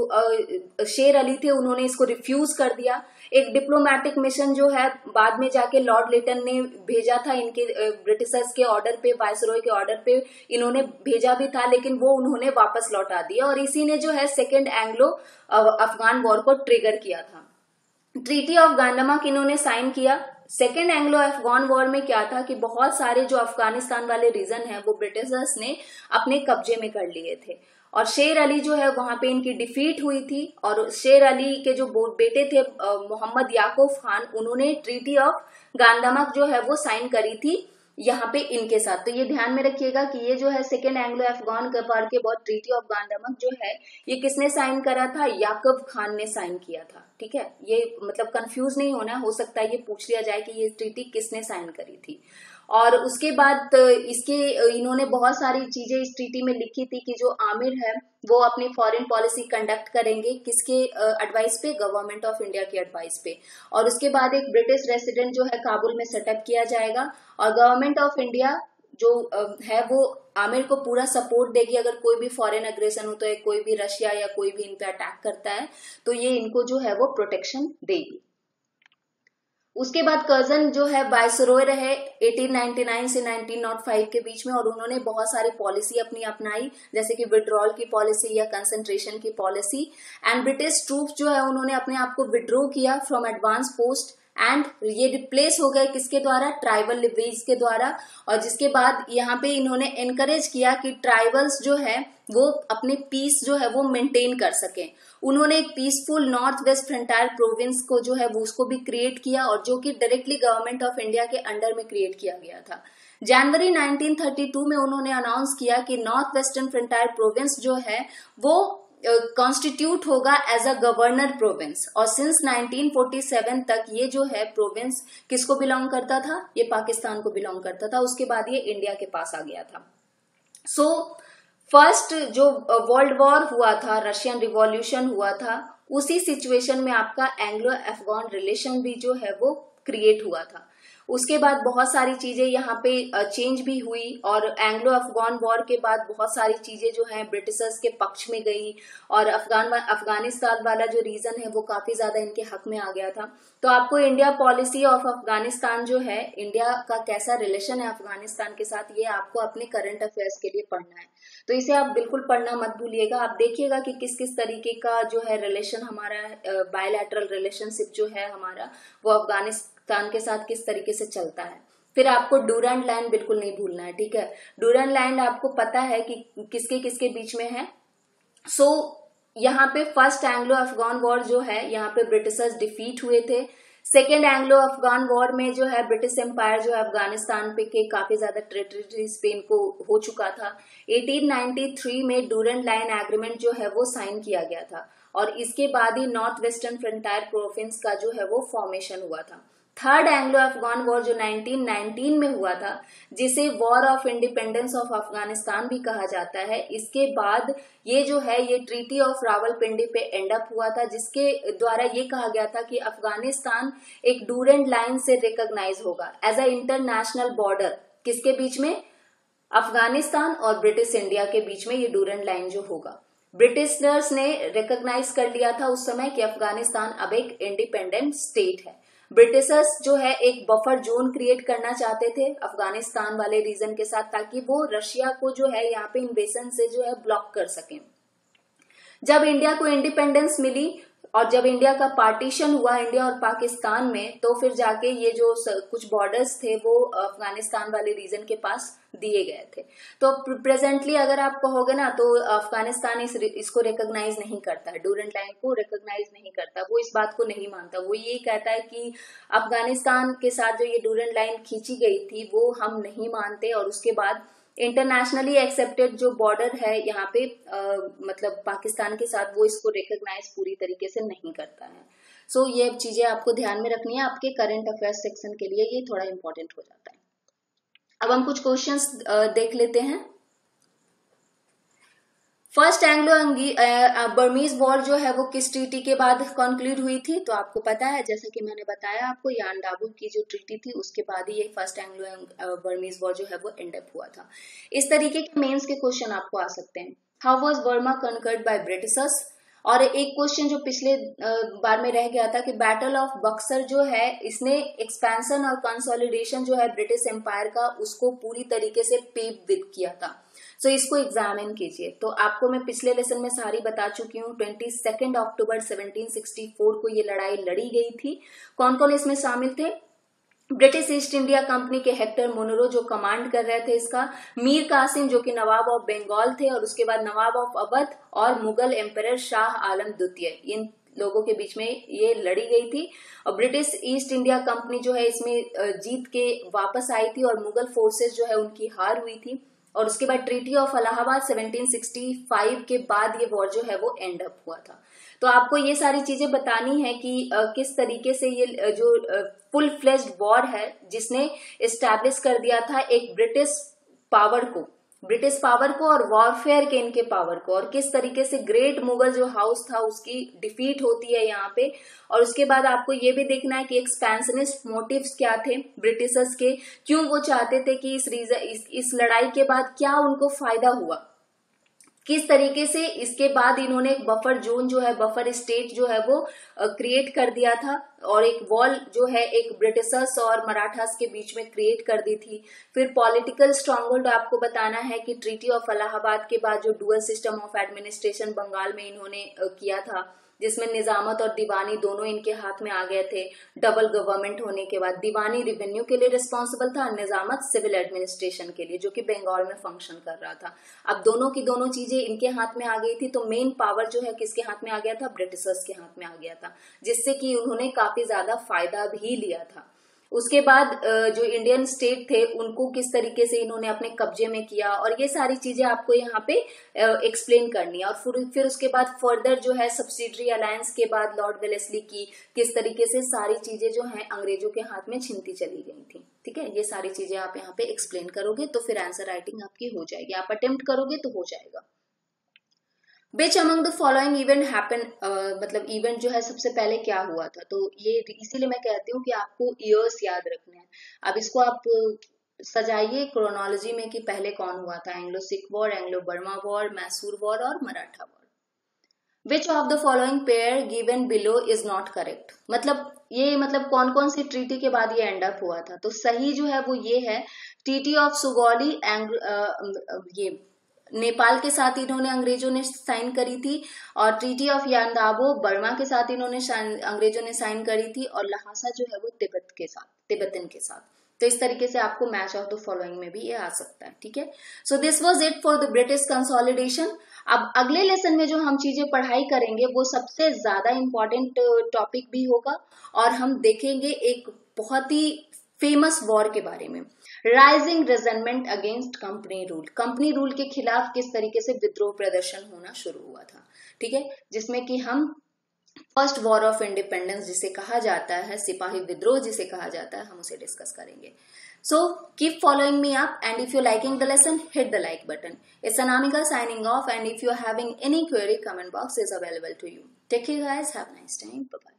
शेर अली थे उन्होंने इसको रिफ्यूज कर दिया। एक डिप्लोमेटिक मिशन जो है बाद में जाके लॉर्ड लिटन ने भेजा था इनके ब्रिटिशर्स के ऑर्डर पे, वायसरॉय के ऑर्डर पे इन्होंने भेजा भी था, लेकिन वो उन्होंने वापस लौटा दिया, और इसी ने जो है सेकेंड एंग्लो अफगान वॉर को ट्रिगर किया था। ट्रीटी ऑफ गांदामक इन्होंने साइन किया सेकेंड एंग्लो अफगान वॉर में क्या था कि बहुत सारे जो अफगानिस्तान वाले रीजन है वो ब्रिटिशर्स ने अपने कब्जे में कर लिए थे, और शेर अली जो है वहां पे इनकी डिफीट हुई थी, और शेर अली के जो बेटे थे मोहम्मद याकूब खान, उन्होंने ट्रीटी ऑफ गांदामक जो है वो साइन करी थी यहाँ पे इनके साथ। तो ये ध्यान में रखिएगा कि ये जो है सेकेंड एंग्लो अफगान वॉर के बाद ट्रीटी ऑफ गांदामक जो है ये किसने साइन करा था, याकूब खान ने साइन किया था। ठीक है, ये मतलब कंफ्यूज नहीं होना, हो सकता है ये पूछ लिया जाए कि ये ट्रीटी किसने साइन करी थी। और उसके बाद इसके इन्होंने बहुत सारी चीजें इस ट्रीटी में लिखी थी कि जो आमिर है वो अपनी फॉरेन पॉलिसी कंडक्ट करेंगे किसके एडवाइस पे, गवर्नमेंट ऑफ इंडिया की एडवाइस पे। और उसके बाद एक ब्रिटिश रेसिडेंट जो है काबुल में सेटअप किया जाएगा, और गवर्नमेंट ऑफ इंडिया जो है वो आमिर को पूरा सपोर्ट देगी। अगर कोई भी फॉरेन अग्रेशन होता है, कोई भी रशिया या कोई भी इन पे अटैक करता है, तो ये इनको जो है वो प्रोटेक्शन देगी। उसके बाद कर्जन जो है वायसरॉय रहे 1899 से 1905 के बीच में, और उन्होंने बहुत सारी पॉलिसी अपनी अपनाई, जैसे कि विड्रॉल की पॉलिसी या कंसंट्रेशन की पॉलिसी। एंड ब्रिटिश ट्रूप जो है उन्होंने अपने आप को विड्रॉ किया फ्रॉम एडवांस पोस्ट, एंड ये रिप्लेस हो गए किसके द्वारा, ट्राइबल लिवेज के द्वारा। और जिसके बाद यहाँ पे इन्होंने एनकरेज किया कि ट्राइबल्स जो है वो अपने पीस जो है वो मेंटेन कर सकें। उन्होंने एक peaceful north west frontier province को जो है वो उसको भी क्रिएट किया, और जो कि डायरेक्टली गवर्नमेंट ऑफ इंडिया के अंडर में क्रिएट किया गया था। जनवरी 1932 में उन्होंने अनाउंस किया कि नॉर्थ वेस्टर्न फ्रंटायर प्रोविंस जो है वो कॉन्स्टिट्यूट होगा एज अ गवर्नर प्रोविंस। और सिंस 1947 तक ये जो है प्रोविंस किसको बिलोंग करता था, ये पाकिस्तान को बिलोंग करता था। उसके बाद ये इंडिया के पास आ गया था। सो फर्स्ट जो वर्ल्ड वॉर हुआ था, रशियन रिवॉल्यूशन हुआ था, उसी सिचुएशन में आपका एंग्लो अफगान रिलेशन भी जो है वो क्रिएट हुआ था। उसके बाद बहुत सारी चीजें यहाँ पे चेंज भी हुई, और एंग्लो अफगान वॉर के बाद बहुत सारी चीजें जो हैं ब्रिटिशर्स के पक्ष में गई, और अफगानिस्तान वाला जो रीजन है वो काफी ज्यादा इनके हक में आ गया था। तो आपको इंडिया पॉलिसी ऑफ अफगानिस्तान जो है, इंडिया का कैसा रिलेशन है अफगानिस्तान के साथ, ये आपको अपने करंट अफेयर्स के लिए पढ़ना है। तो इसे आप बिल्कुल पढ़ना मत भूलिएगा। आप देखिएगा कि किस किस तरीके का जो है रिलेशन हमारा, बायलैटरल रिलेशनशिप जो है हमारा, वो अफगानिस्तान के साथ किस तरीके से चलता है। फिर आपको डूरैंड लाइन बिल्कुल नहीं भूलना है, ठीक है। डूरैंड लाइन आपको पता है कि किसके किसके बीच में है। सो यहाँ पे फर्स्ट एंग्लो अफगान वॉर जो है, यहाँ पे ब्रिटिशर्स डिफीट हुए थे। सेकेंड एंग्लो अफगान वॉर में जो है ब्रिटिश एम्पायर जो है अफगानिस्तान पे के काफी ज्यादा टेरिटरीज पे इनको हो चुका था। 1893 में डूरैंड लाइन एग्रीमेंट जो है वो साइन किया गया था, और इसके बाद ही नॉर्थ वेस्टर्न फ्रंटायर प्रोविंस का जो है वो फॉर्मेशन हुआ था। थर्ड एंग्लो अफगान वॉर जो 1919 में हुआ था, जिसे war of independence of Afghanistan भी कहा जाता है, इसके बाद ये जो है ये ट्रीटी ऑफ रावलपिंडी पे एंड अप हुआ था, जिसके द्वारा ये कहा गया था कि अफगानिस्तान एक डूरैंड लाइन से रिकॉग्नाइज होगा एज अ इंटरनेशनल बॉर्डर। किसके बीच में, अफगानिस्तान और ब्रिटिश इंडिया के बीच में ये डूरैंड लाइन जो होगा। ब्रिटिशर्स ने रिकॉग्नाइज कर लिया था उस समय कि अफगानिस्तान अब एक इंडिपेंडेंट स्टेट है। ब्रिटिशर्स जो है एक बफर जोन क्रिएट करना चाहते थे अफगानिस्तान वाले रीजन के साथ, ताकि वो रशिया को जो है यहाँ पे इन्वेजन से जो है ब्लॉक कर सकें। जब इंडिया को इंडिपेंडेंस मिली और जब इंडिया का पार्टीशन हुआ इंडिया और पाकिस्तान में, तो फिर जाके ये जो कुछ बॉर्डर्स थे वो अफगानिस्तान वाले रीजन के पास दिए गए थे। तो प्रेजेंटली अगर आप कहोगे ना, तो अफगानिस्तान इसको रिकॉग्नाइज नहीं करता, डूरैंड लाइन को रिकॉग्नाइज नहीं करता, वो इस बात को नहीं मानता। वो ये कहता है कि अफगानिस्तान के साथ जो ये डूरैंड लाइन खींची गई थी वो हम नहीं मानते, और उसके बाद इंटरनेशनली एक्सेप्टेड जो बॉर्डर है यहाँ पे मतलब पाकिस्तान के साथ, वो इसको रिकॉग्नाइज पूरी तरीके से नहीं करता है। सो ये चीजें आपको ध्यान में रखनी है, आपके करंट अफेयर्स सेक्शन के लिए ये थोड़ा इंपॉर्टेंट हो जाता है। अब हम कुछ क्वेश्चंस देख लेते हैं। फर्स्ट एंग्लो बर्मीज वॉर जो है वो किस ट्रीटी के बाद कंक्लूड हुई थी, तो आपको पता है, जैसा कि मैंने बताया आपको, यान दाबुल की जो ट्रीटी थी उसके बाद ही ये फर्स्ट एंग्लो बर्मीज वॉर जो है वो एंड अप हुआ था। इस तरीके के मेंस के क्वेश्चन आपको आ सकते हैं। How was Burma conquered by Britishers, और एक क्वेश्चन जो पिछले बार में रह गया था कि बैटल ऑफ बक्सर जो है, इसने एक्सपेंशन और कंसोलिडेशन जो है ब्रिटिश एम्पायर का, उसको पूरी तरीके से पेव विद किया था। सो इसको एग्जामिन कीजिए। तो आपको मैं पिछले लेसन में सारी बता चुकी हूँ। 22 अक्टूबर 1764 को ये लड़ाई लड़ी गई थी। कौन कौन इसमें शामिल थे, ब्रिटिश ईस्ट इंडिया कंपनी के हेक्टर मुनरो जो कमांड कर रहे थे इसका, मीर कासिम जो कि नवाब ऑफ बंगाल थे, और उसके बाद नवाब ऑफ अवध और मुगल एम्परर शाह आलम द्वितीय, इन लोगों के बीच में ये लड़ी गई थी। और ब्रिटिश ईस्ट इंडिया कंपनी जो है इसमें जीत के वापस आई थी और मुगल फोर्सेस जो है उनकी हार हुई थी। और उसके बाद ट्रीटी ऑफ इलाहाबाद 1765 के बाद ये वॉर जो है वो एंड अप हुआ था। तो आपको ये सारी चीजें बतानी है कि किस तरीके से ये जो फुल फ्लेज्ड वॉर है जिसने एस्टैब्लिश कर दिया था एक ब्रिटिश पावर को और वॉरफेयर के इनके पावर को, और किस तरीके से ग्रेट मुगल जो हाउस था उसकी डिफीट होती है यहाँ पे। और उसके बाद आपको ये भी देखना है कि एक्सपेंशनिस्ट मोटिव्स क्या थे ब्रिटिशर्स के, क्यों वो चाहते थे कि इस लड़ाई के बाद क्या उनको फायदा हुआ, किस तरीके से इसके बाद इन्होंने एक बफर जोन जो है, बफर स्टेट जो है वो क्रिएट कर दिया था, और एक वॉल जो है एक ब्रिटिशर्स और मराठास के बीच में क्रिएट कर दी थी। फिर पॉलिटिकल स्ट्रॉन्गहोल्ड आपको बताना है कि ट्रीटी ऑफ इलाहाबाद के बाद जो dual system of administration Bengal में इन्होंने किया था, जिसमें निजामत और दीवानी दोनों इनके हाथ में आ गए थे। डबल गवर्नमेंट होने के बाद दीवानी रेवेन्यू के लिए रिस्पॉन्सिबल था, निजामत सिविल एडमिनिस्ट्रेशन के लिए, जो कि बंगाल में फंक्शन कर रहा था। अब दोनों की दोनों चीजें इनके हाथ में आ गई थी, तो मेन पावर जो है किसके हाथ में आ गया था, ब्रिटिशर्स के हाथ में आ गया था, जिससे कि उन्होंने काफी ज्यादा फायदा भी लिया था। उसके बाद जो इंडियन स्टेट थे उनको किस तरीके से इन्होंने अपने कब्जे में किया, और ये सारी चीजें आपको यहाँ पे एक्सप्लेन करनी है। और फिर उसके बाद फर्दर जो है सब्सिडरी अलायंस के बाद लॉर्ड वेलेस्ली की किस तरीके से सारी चीजें जो है अंग्रेजों के हाथ में छिनती चली गई थी। ठीक है, ये सारी चीजें आप यहाँ पे एक्सप्लेन करोगे तो फिर आंसर राइटिंग आपकी हो जाएगी, आप अटेम्प्ट करोगे तो हो जाएगा। Which among the following event happened, मतलब इवेंट जो है सबसे पहले क्या हुआ था, तो ये इसीलिए मैं कहती हूँ कि आपको ईयर्स याद रखने हैं। अब इसको आप सजाइए क्रोनोलॉजी में कि पहले कौन हुआ था, Anglo Sikh war, Anglo Burma war, Mysore war और Maratha war. Which of the following pair given below is not correct, मतलब कौन कौन सी ट्रीटी के बाद ये एंड अप हुआ था, तो सही जो है वो ये है ट्रीटी ऑफ सुगौली, ये नेपाल के साथ इन्होंने अंग्रेजों ने साइन करी थी, और ट्रीटी ऑफ यांदाबो बर्मा के साथ इन्होंने अंग्रेजों ने साइन करी थी, और लहासा जो है वो तिब्बतन के साथ। तो इस तरीके से आपको मैच ऑफ द फॉलोइंग में भी ये आ सकता है। ठीक है, so this was it for the British consolidation. अब अगले लेसन में जो हम चीजें पढ़ाई करेंगे वो सबसे ज्यादा इंपॉर्टेंट टॉपिक भी होगा, और हम देखेंगे एक बहुत ही फेमस वॉर के बारे में, rising resentment against company rule. Company rule के खिलाफ किस तरीके से विद्रोह प्रदर्शन होना शुरू हुआ था। ठीक है, जिसमें कि हम फर्स्ट वॉर ऑफ इंडिपेंडेंस जिसे कहा जाता है, सिपाही विद्रोह जिसे कहा जाता है, हम उसे डिस्कस करेंगे। So keep following me up, and if you're liking the lesson, hit the like button. It's Anamika signing off, and if you're having any query, comment box is available to you. Take care guys, have a nice time, bye bye.